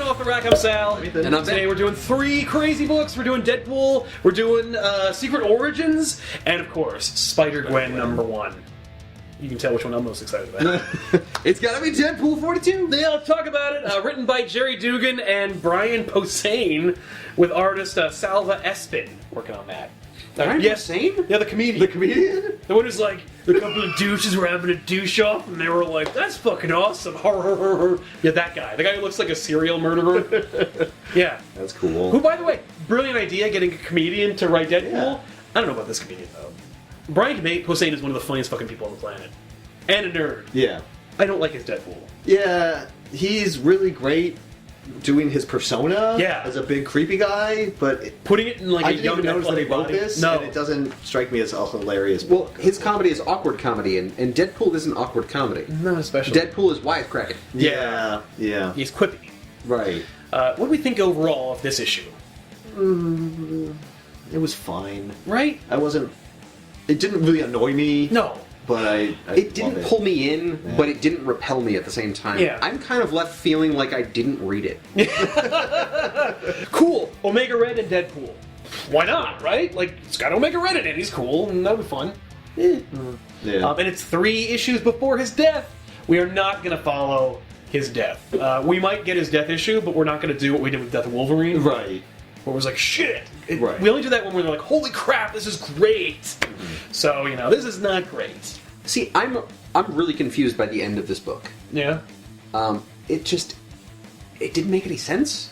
Welcome to Off the Rack, I'm Sal. And I'm Today we're doing 3 crazy books. We're doing Deadpool, we're doing Secret Origins, and of course, Spider-Gwen #1. You can tell which one I'm most excited about. It's gotta be Deadpool 42! Yeah, let's talk about it. Written by Jerry Dugan and Brian Posehn, with artist Salva Espin working on that. Brian Posehn? Yeah, the comedian. The comedian? The one who's like, the couple of douches were having a douche off, and they were like, that's fucking awesome. Yeah, that guy. The guy who looks like a serial murderer. Yeah. That's cool. Who, by the way, brilliant idea getting a comedian to write Deadpool. Yeah. I don't know about this comedian, though. Brian Posehn is one of the funniest fucking people on the planet. And a nerd. Yeah. I don't like his Deadpool. Yeah, he's really great doing his persona as a big creepy guy, but putting it in like I a didn't young even notice that he wrote body. this, No. and it doesn't strike me as a hilarious Well, book. his comedy is awkward comedy, and Deadpool isn't awkward comedy. Not especially. Deadpool is wisecracking. Yeah, yeah. He's quippy. Right. What do we think overall of this issue? It was fine. Right? I wasn't... It didn't really annoy me. No. But I It didn't love pull me in, but it didn't repel me at the same time. Yeah. I'm kind of left feeling like I didn't read it. Cool. Omega Red and Deadpool. Why not, right? Like, it's got Omega Red in it. He's cool, and that'll be fun. Yeah. And it's 3 issues before his death. We are not going to follow his death. We might get his death issue, but we're not going to do what we did with Death of Wolverine. Right. Where it was like, shit. Right. We only do that when we're like, holy crap, this is great. So, you know, this is not great. See, I'm really confused by the end of this book. Yeah. It didn't make any sense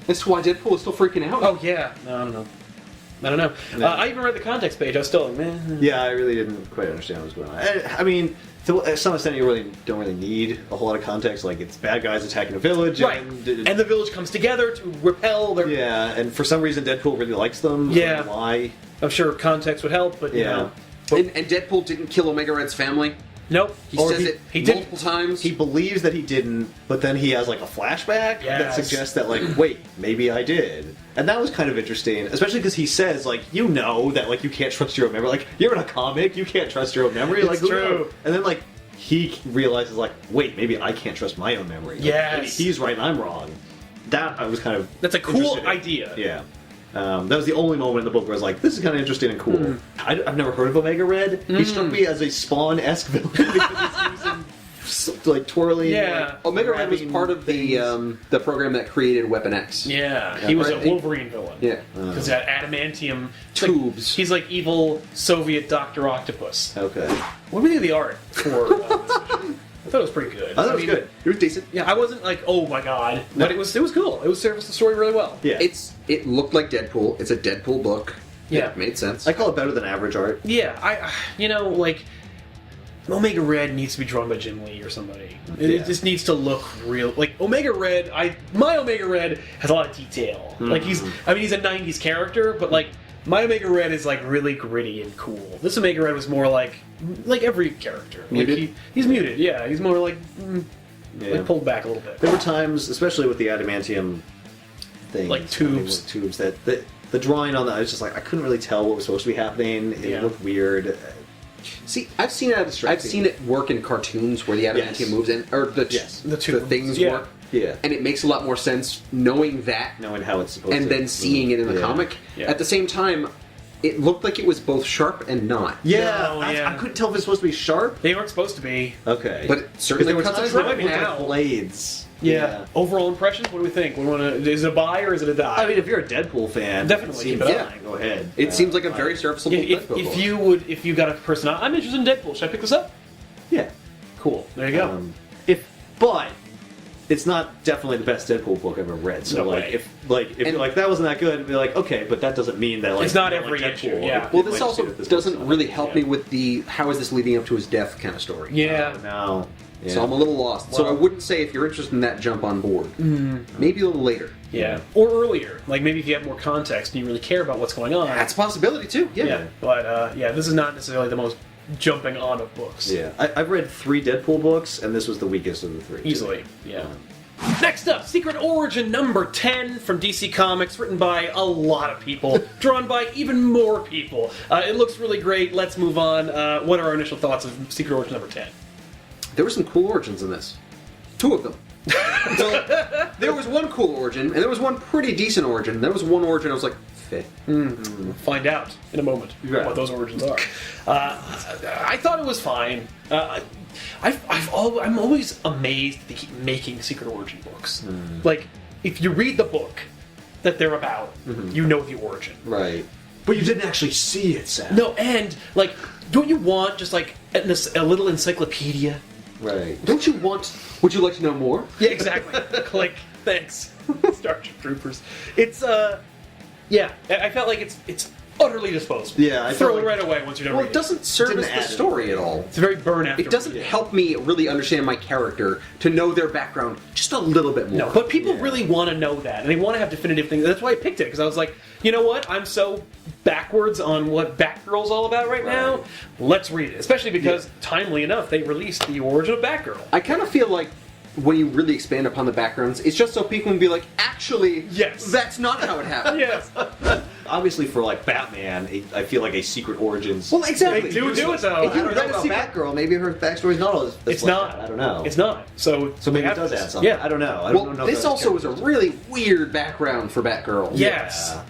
as to why Deadpool is still freaking out. Oh, yeah. No, I don't know. I don't know. No. I even read the context page. I was still like, man. Yeah, I really didn't quite understand what was going on. I mean, to some extent, you really don't really need a whole lot of context. Like, it's bad guys attacking a village, Right. and the village comes together to repel their... yeah, and for some reason, Deadpool really likes them. I Yeah. don't know why? I'm sure context would help, but, you know. And Deadpool didn't kill Omega Red's family. Nope. He says it multiple times. He believes that he didn't, but then he has like a flashback that Yes. suggests that, like, wait, maybe I did. And that was kind of interesting, especially because he says, like, you know that, like, you can't trust your own memory. Like, you're in a comic, you can't trust your own memory. It's like, who true. knows? And then, like, he realizes, like, wait, maybe I can't trust my own memory. Like, Yes. maybe he's right and I'm wrong. That I was kind of That's a cool interested in. idea. Yeah. That was the only moment in the book where I was like, this is kind of interesting and cool. I've never heard of Omega Red. He struck me as a Spawn-esque villain because he's using, like, twirling. Yeah. Like, Omega Red was grabbing part of the program that created Weapon X. Yeah. He was Right. a Wolverine villain. Yeah. Because that adamantium... it's Tubes. He's like evil Soviet Dr. Octopus. Okay. What do we think of the art for this issue? I thought it was pretty good. I thought it was good. It was decent. Yeah, I wasn't like, oh my god. But it was cool. It was serviced the story really well. Yeah. It looked like Deadpool. It's a Deadpool book. Yeah. It made sense. I call it better than average art. Yeah, you know, like, Omega Red needs to be drawn by Jim Lee or somebody. It Yeah. just needs to look real. Like, Omega Red, my Omega Red has a lot of detail. Like, he's a 90s character, but, like, my Omega Red is, like, really gritty and cool. This Omega Red was more like every character. Like, Muted? he's muted, yeah. He's more like Yeah. pulled back a little bit. There were times, especially with the adamantium things, Like tubes. tubes that the drawing on that, I was just like, I couldn't really tell what was supposed to be happening. It looked weird. See, I've seen it work in cartoons where the adamantium Yes. moves in, or the tubes. things Yeah. work. Yeah. And it makes a lot more sense knowing that Knowing how it's supposed and to. then seeing it in the comic. Yeah. At the same time, it looked like it was both sharp and not. Yeah, No, I couldn't tell if it's supposed to be sharp. They weren't supposed to be. Okay. But it certainly there were cuts times a where drawing it looked now. like blades. Yeah. Overall impressions, what do we think? Is it a buy or is it a die? I mean, if you're a Deadpool fan, Definitely it keep it seems up. fine. Go ahead. It seems like a very serviceable Deadpool book. if you got a person, I'm interested in Deadpool. Should I pick this up? Yeah. Cool. There you go. But it's not definitely the best Deadpool book I've ever read. So No like, way. if you're like that wasn't that good, it'd be like, okay, but that doesn't mean that like It's not you don't every like issue, Deadpool. yeah. Well, It this might also be that this doesn't book's really not- help me with the how is this leading up to his death kind of story. Yeah. No. Yeah. So I'm a little lost. So I Well- wouldn't say if you're interested in that, jump on board. Maybe a little later. Yeah. Or earlier. Like maybe if you have more context and you really care about what's going on. That's a possibility too. yeah. But this is not necessarily the most jumping on of books. Yeah, I've read 3 Deadpool books, and this was the weakest of the 3. Easily. Yeah. Next up, Secret Origin number 10 from DC Comics, written by a lot of people, drawn by even more people. It looks really great. Let's move on. What are our initial thoughts of Secret Origin number 10? There were some cool origins in this. 2 of them. So, there was one cool origin, and there was one pretty decent origin. There was one origin I was like, fit. Find out in a moment what those origins are. I thought it was fine. I'm always amazed that they keep making secret origin books. Like, if you read the book that they're about, you know the origin. Right. But you didn't actually see it, Sam. No, and, like, don't you want just, like, a little encyclopedia? Right. Don't you want... Would you like to know more? Yeah, exactly. Click. Thanks. Starship Troopers. It's, yeah, I felt like it's utterly disposable. Yeah, I throw felt it like- right away once you're done Well, reading it doesn't service Didn't the add story anything. at all. It's very burn after. It doesn't help me really understand my character to know their background just a little bit more. No, but people really want to know that, and they want to have definitive things. That's why I picked it, because I was like, you know what? I'm so backwards on what Batgirl's all about right now. Let's read it. Especially because, timely enough, they released the origin of Batgirl. I kind of feel like when you really expand upon the backgrounds, it's just so people can be like, actually, Yes. that's not how it happened. Yes. Obviously, for like Batman, I feel like a secret origins. Well, exactly. They do it, though. If you I don't know read a about secret... Batgirl. Maybe her backstory's not all. It's not. I don't know. It's not. So maybe it have does this. add something. Yeah. I don't know. I Well, don't know. this also is a really weird background for Batgirl. Yes. Yeah.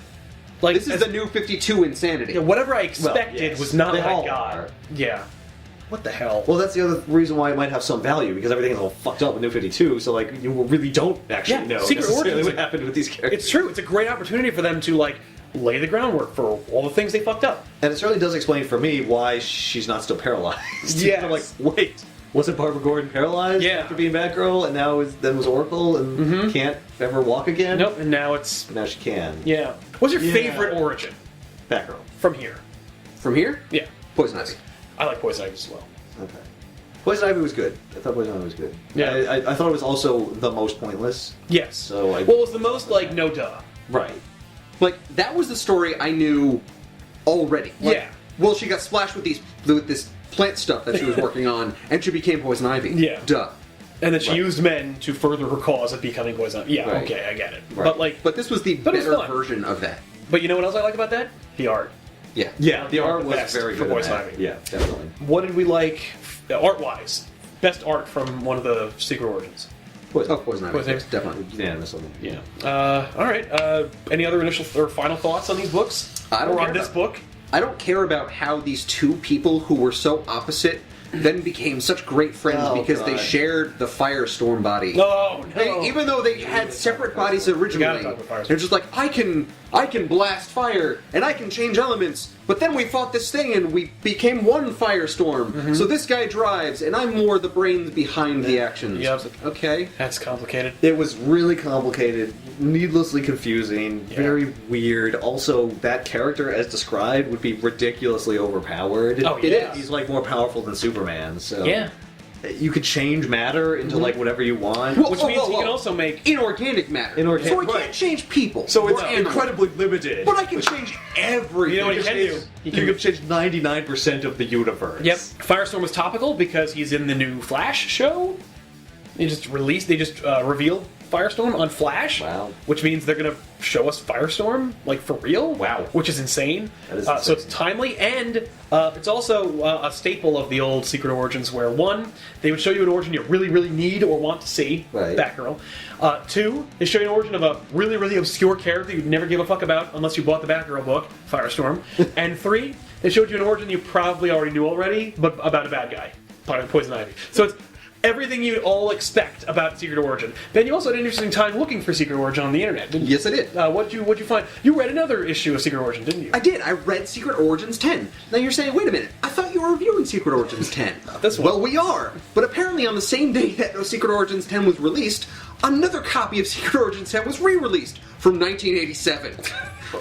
Like, This is the new 52 insanity. yeah, whatever I expected yes. was not They what I all got. are. Yeah. What the hell? Well, that's the other reason why it might have some value, because everything is all fucked up with New 52, so, like, you really don't actually know Secret necessarily Origins. what happened with these characters. It's true. It's a great opportunity for them to, like, lay the groundwork for all the things they fucked up. And it certainly does explain for me why she's not still paralyzed. Yes. I'm like, wait, wasn't Barbara Gordon paralyzed after being Batgirl, and now then was Oracle, and can't ever walk again? Nope, and now it's... Now she can. Yeah. What's your Yeah. favorite origin Batgirl. from here? From here, Yeah. Poison Ivy. I like Poison Ivy as well. Okay. Poison Ivy was good. I thought Poison Ivy was good. Yeah. I thought it was also the most pointless. Yes. So Well, it was the most, like, no duh. Right. Like, that was the story I knew already. Like, Yeah. Well, she got splashed with this plant stuff that she was working on, and she became Poison Ivy. Yeah. Duh. And then she used men to further her cause of becoming Poison Ivy. Yeah, Right. okay, I get it. Right. But, like... But this was the But it was better fun. version of that. But you know what else I like about that? The art. Yeah. Yeah, the art art was best very for good. in Poison that. Ivy. Yeah, definitely. What did we like art-wise? Best art from one of the Secret Origins. Oh, Poison Ivy. Poison Ivy. Yes, definitely. Unanimous on that. Yeah. All right. Any other initial or final thoughts on these books? I don't or care on this about- book? I don't care about how these two people who were so opposite then became such great friends Oh, because they God. shared the Firestorm body. Oh no! Even though they had separate bodies originally, talk about Firestorm. they're just like, I can blast fire and I can change elements. But then we fought this thing and we became one Firestorm. So this guy drives and I'm more the brains behind the actions. Yep. It's like, okay. That's complicated. It was really complicated, needlessly confusing, very weird. Also, that character, as described, would be ridiculously overpowered. Oh, It yeah. is. He's like more powerful than Superman, so Yeah. you could change matter into like whatever you want. Well, Which whoa, means whoa, he can whoa. also make. Inorganic matter. Inorganic- So I can't right. change people. So it's or animals. incredibly limited. But I can change everything. You know what he can do? You can change 99% of the universe. Yep. Firestorm was topical because he's in the new Flash show. They just revealed Firestorm on Flash. Wow. Which means they're gonna show us Firestorm, like, for real. Wow. Which is insane. That is So insane. it's timely, and it's also a staple of the old Secret Origins where, one, they would show you an origin you really, really need or want to see, Right. Batgirl. Two, they show you an origin of a really, really obscure character you'd never give a fuck about unless you bought the Batgirl book, Firestorm. And three, they showed you an origin you probably already knew already, but about a bad guy, Poison Ivy. So it's everything you all expect about Secret Origin. Ben, you also had an interesting time looking for Secret Origin on the internet, didn't you? Yes, I did. What'd you find? You read another issue of Secret Origin, didn't you? I did. I read Secret Origins 10. Now you're saying, wait a minute, I thought you were reviewing Secret Origins 10. This one. Well, we are. But apparently on the same day that Secret Origins 10 was released, another copy of Secret Origins 10 was re-released from 1987.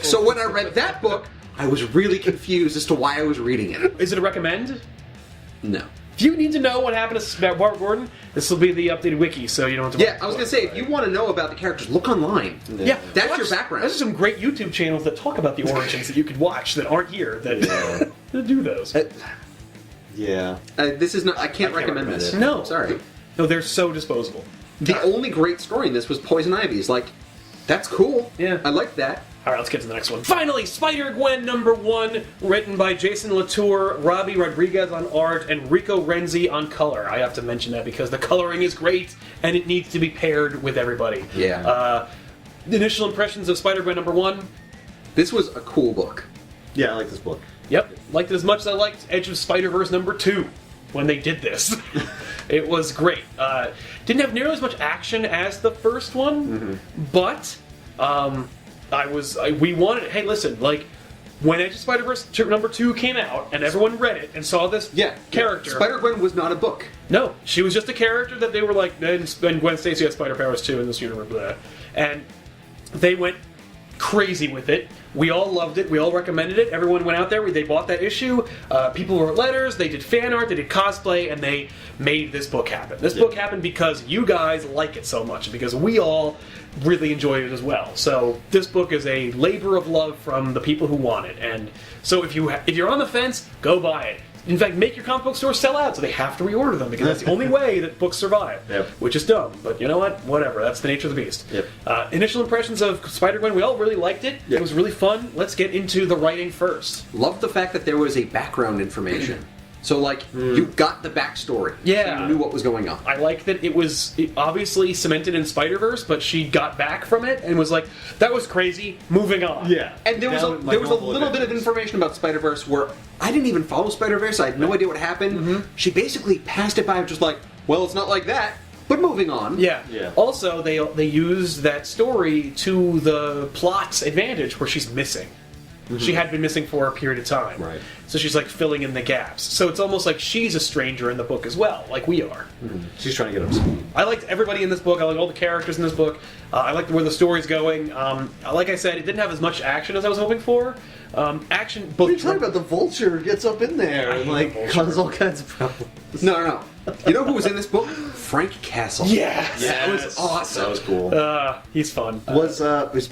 So when I read that book, I was really confused as to why I was reading it. Is it a recommend? No. If you need to know what happened to Barbara Gordon, this will be the updated wiki, so you don't have to. Yeah, I was going to say, if you want to know about the characters, look online. Yeah, That's watch- your background. There's some great YouTube channels that talk about the origins that you could watch that aren't here that, that do those. Yeah. This is not. I can't recommend recommend this. it. No, Sorry. No, they're so disposable. The only great story in this was Poison Ivy's. Like, that's cool. Yeah. I like that. All right, let's get to the next one. Finally, Spider-Gwen #1, written by Jason Latour, Robbie Rodriguez on art, and Rico Renzi on color. I have to mention that because the coloring is great, and it needs to be paired with everybody. Yeah. The initial impressions of Spider-Gwen #1. This was a cool book. Yeah, I like this book. Yep, liked it as much as I liked Edge of Spider-Verse #2 when they did this. It was great. Didn't have nearly as much action as the first one, but we wanted. Hey, listen, like when Edge of Spider-Verse #2 came out and everyone read it and saw this character, Spider-Gwen was not a book. No, she was just a character that they were like, and Gwen Stacy has spider powers too in this universe, blah. And they went crazy with it. We all loved it. We all recommended it. Everyone went out there. They bought that issue. People wrote letters. They did fan art. They did cosplay, and they made this book happen. This book happened because you guys like it so much, because we all really enjoyed it as well. So this book is a labor of love from the people who want it. And so if you're on the fence, go buy it. In fact, make your comic book store sell out, so they have to reorder them, because that's the only way that books survive. Yep. Which is dumb, but you know what? Whatever. That's the nature of the beast. Yep. Initial impressions of Spider-Gwen, we all really liked it. Yep. It was really fun. Let's get into the writing first. Loved the fact that there was a background information. So, like, you got the backstory. Yeah. So you knew what was going on. I like that it was obviously cemented in Spider-Verse, but she got back from it and was like, that was crazy, moving on. Yeah. And there was a little bit of information about Spider-Verse where I didn't even follow Spider-Verse. I had no idea what happened. She basically passed it by, just like, well, it's not like that, but moving on. Yeah. Yeah. Also, they used that story to the plot's advantage, where she's missing. She had been missing for a period of time. Right. So she's like filling in the gaps. So it's almost like she's a stranger in the book as well, like we are. She's trying to get up to speed. I liked everybody in this book. I liked all the characters in this book. I liked where the story's going. Like I said, it didn't have as much action as I was hoping for. Action. What are you talking about? The Vulture gets up in there and hate the Vulture. causes all kinds of problems. No. You know who was in this book? Frank Castle. Yes. That was awesome. That was cool. He's fun. Was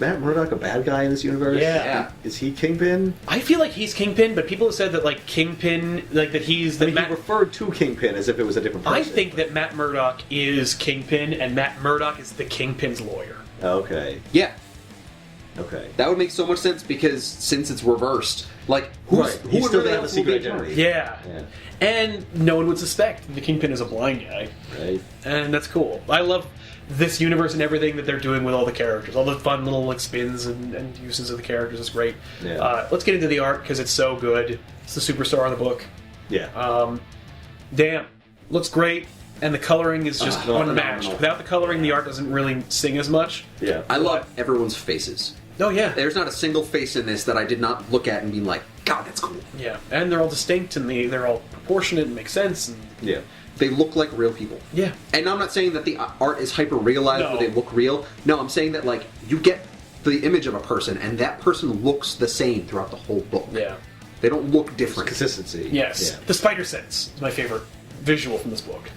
Matt Murdock a bad guy in this universe? Yeah. Is he Kingpin? I feel like he's Kingpin, but people have said that like Kingpin, like that he's the I mean, he referred to Kingpin as if it was a different person. I think that Matt Murdock is Kingpin, and Matt Murdock is the Kingpin's lawyer. Okay. Yeah. Okay. That would make so much sense, because since it's reversed, like, who He would still really have a else secret will be identity. Yeah. And no one would suspect the Kingpin is a blind guy. Right. And that's cool. I love this universe and everything that they're doing with all the characters. All the fun little like spins and uses of the characters is great. Yeah. Let's get into the art, because it's so good. It's the superstar of the book. Yeah. Damn. Looks great. And the coloring is just unmatched. phenomenal. Without the coloring, the art doesn't really sing as much. Yeah. I love everyone's faces. Oh, yeah. There's not a single face in this that I did not look at and be like, God, that's cool. Yeah. And they're all distinct, and they're all proportionate and make sense. And Yeah. They look like real people. yeah. And I'm not saying that the art is hyper-realized No. where they look real. No, I'm saying that, like, you get the image of a person, and that person looks the same throughout the whole book. Yeah. They don't look different. Consistency. Yes. Yeah. The spider sense is my favorite visual from this book.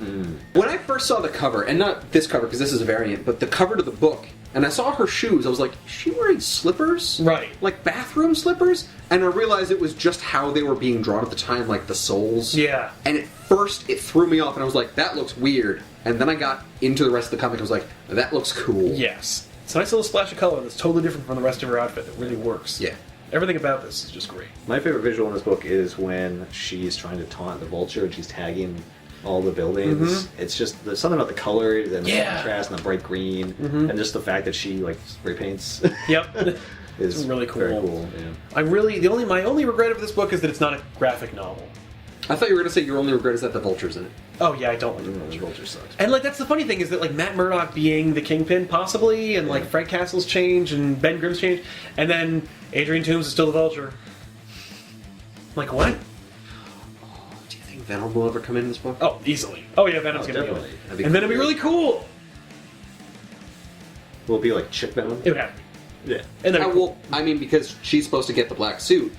When I first saw the cover, and not this cover because this is a variant, but the cover to the book, and I saw her shoes, I was like, is she wearing slippers? Right. Like bathroom slippers? And I realized it was just how they were being drawn at the time, like the soles. Yeah. And at first, it threw me off, and I was like, that looks weird. And then I got into the rest of the comic, and I was like, that looks cool. Yes. It's a nice little splash of color that's totally different from the rest of her outfit. That really works. Yeah. Everything about this is just great. My favorite visual in this book is when she's trying to taunt the Vulture and she's tagging all the buildings. It's just there's something about the colors and the Yeah. contrast and the bright green and just the fact that she like spray paints Yep. is It's really cool. Very cool. Yeah. My only regret of this book is that it's not a graphic novel. I thought you were going to say your only regret is that the Vulture's in it. Oh yeah, I don't like the The Vulture. Vulture sucks. And like that's the funny thing is that like Matt Murdock being the Kingpin possibly, and like Frank Castle's change and Ben Grimm's change, and then Adrian Toomes is still the Vulture. Like what? Do you think Venom will ever come in this book? Oh, easily. Oh yeah, Venom's gonna definitely. be That'd be and then it'll be cool. really cool. Will it be like Chick Venom? It would have to be. Yeah. And then Well, I mean, because she's supposed to get the black suit,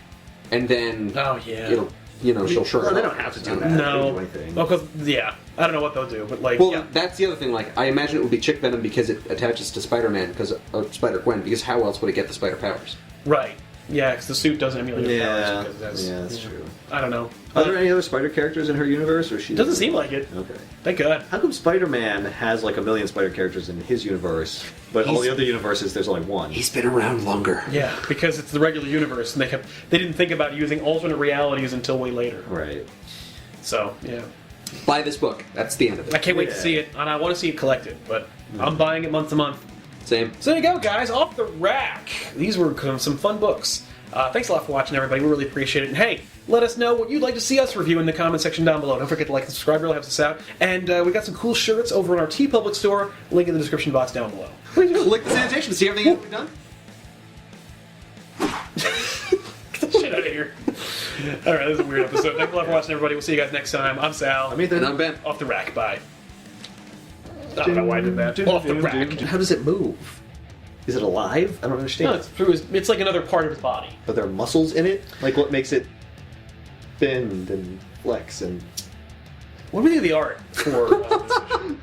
and then oh yeah. she'll shrug. Well, they it don't off. have to do that. No. They can do anything. Well, 'cause yeah, I don't know what they'll do, but like Well, yeah. that's the other thing. Like, I imagine it would be Chick Venom because it attaches to Spider-Man or Spider-Gwen. Because how else would it get the spider powers? Right. Yeah, because the suit doesn't emulate her Yeah, powers. Because that's true. I don't know. Are there any other Spider characters in her universe, or she Doesn't seem like it. Okay. Thank God. How come Spider-Man has like a million Spider characters in his universe, but all the other universes there's only one? He's been around longer. Yeah, because it's the regular universe, and they didn't think about using alternate realities until way later. Right. So yeah, Buy this book. That's the end of I it. can't wait to Yeah. see it, and I want to see it collected. But I'm buying it month to month. Same. So there you go, guys. Off the rack. These were some fun books. Thanks a lot for watching, everybody. We really appreciate it. And hey, let us know what you'd like to see us review in the comment section down below. Don't forget to like and subscribe. It really helps us out. And we got some cool shirts over on our TeePublic store. Link in the description box down below. Click the sanitation to see everything we've done. Get the shit out of here. All right, this is a weird episode. Thanks a lot for watching, everybody. We'll see you guys next time. I'm Sal. I mean, And I'm Ben. Off the rack. Bye. I don't know why I did that. Off the rack. How does it move? Is it alive? I don't understand. No, it's through it's like another part of his body. Are there muscles in it? Like what makes it bend and flex and... What do we think of the art for this issue?